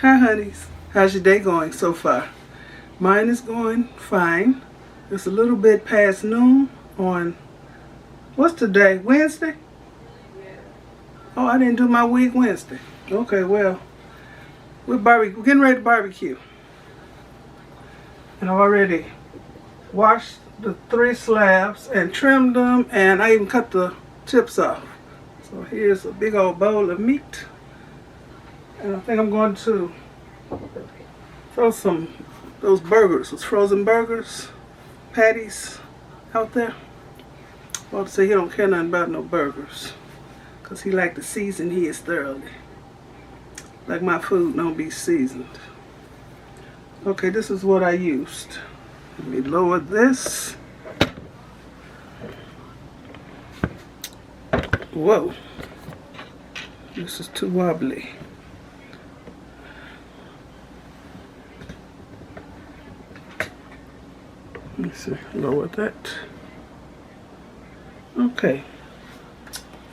Hi honeys, how's your day going so far? Mine is going fine. It's a little bit past noon on, what's today, Wednesday? Oh, I didn't do my week Wednesday. Okay, well, we're getting ready to barbecue. And I've already washed the 3 slabs and trimmed them, and I even cut the tips off. So here's a big old bowl of meat. And I think I'm going to throw those burgers, those frozen burgers, patties out there. Walter said he don't care nothing about no burgers, because he like to season his thoroughly. Like my food don't be seasoned. Okay, this is what I used. Let me lower this. Whoa. This is too wobbly. Let me see, lower that. Okay.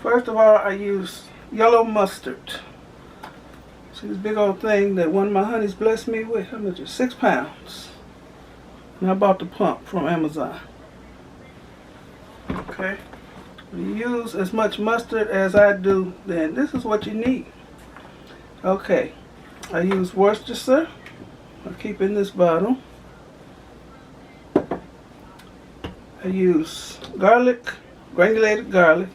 First of all, I use yellow mustard. See this big old thing that one of my honeys blessed me with? How much is 6 pounds? And I bought the pump from Amazon. Okay. When you use as much mustard as I do, then this is what you need. Okay. I use Worcestershire. I keep in this bottle. I use garlic, granulated garlic.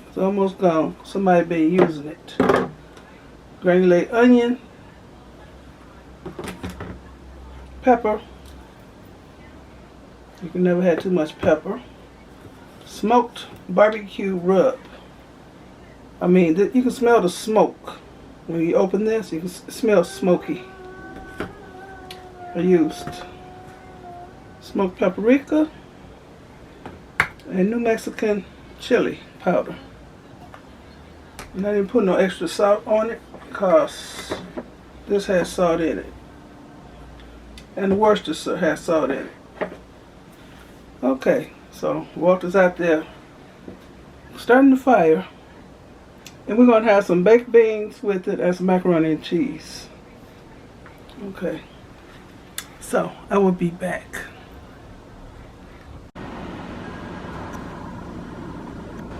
It's almost gone. Somebody been using it. Granulated onion, pepper. You can never have too much pepper. Smoked barbecue rub. I mean, you can smell the smoke. When you open this, you can smell smoky. I used smoked paprika and New Mexican chili powder. And I didn't put no extra salt on it because this has salt in it. And the Worcestershire has salt in it. Okay, so Walter's out there starting the fire. And we're going to have some baked beans with it and some macaroni and cheese. Okay, so I will be back.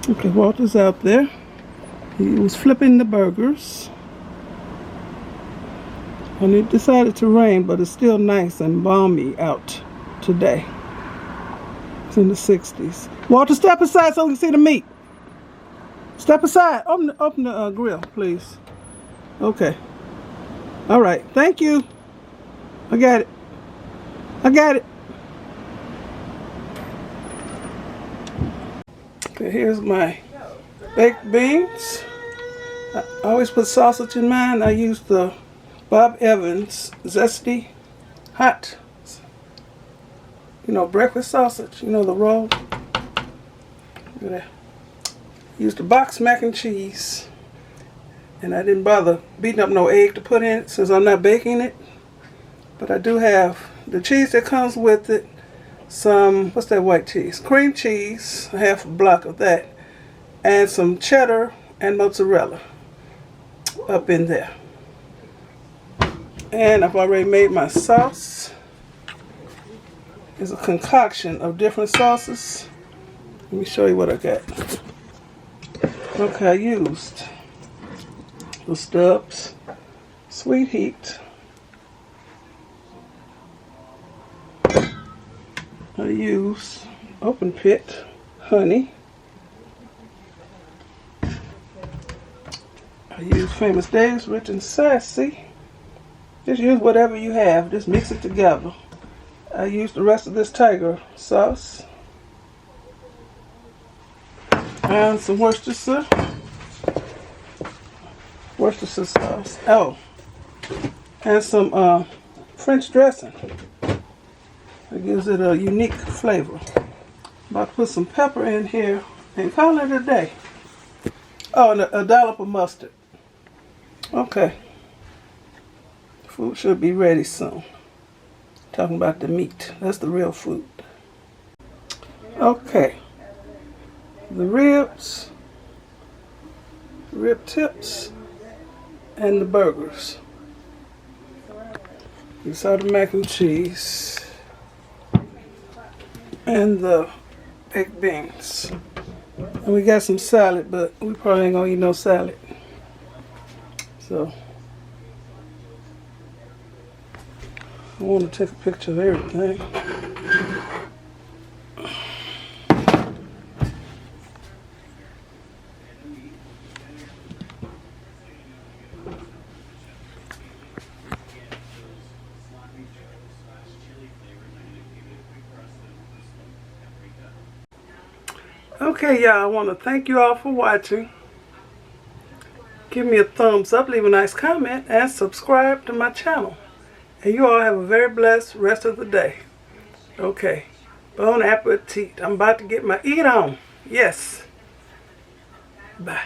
Okay, Walter's out there. He was flipping the burgers. And it decided to rain, but it's still nice and balmy out today. It's in the 60s. Walter, step aside so we can see the meat. Step aside. Open the grill, please. Okay. All right. Thank you. I got it. I got it. Okay, here's my baked beans. I always put sausage in mine. I use the Bob Evans Zesty Hot, breakfast sausage, the roll. Look at that. Used the box mac and cheese. And I didn't bother beating up no egg to put in it since I'm not baking it. But I do have the cheese that comes with it. Some, what's that white cheese? Cream cheese, a half a block of that. And some cheddar and mozzarella up in there. And I've already made my sauce. It's a concoction of different sauces. Let me show you what I got. Okay, I used the Stubbs Sweet Heat. I use Open Pit honey. I use Famous Dave's Rich and Sassy. Just use whatever you have. Just mix it together. I use the rest of this tiger sauce. And some Worcestershire sauce. Oh. And some French dressing. It gives it a unique flavor. About to put some pepper in here and call it a day. Oh, and a dollop of mustard. Okay. Food should be ready soon. Talking about the meat. That's the real food. Okay. The ribs, rib tips, and the burgers. You saw the mac and cheese and the baked beans. And we got some salad, but we probably ain't gonna eat no salad. So I want to take a picture of everything. Okay, y'all, I want to thank you all for watching. Give me a thumbs up, leave a nice comment, and subscribe to my channel. And you all have a very blessed rest of the day. Okay. Bon appetit. I'm about to get my eat on. Yes. Bye.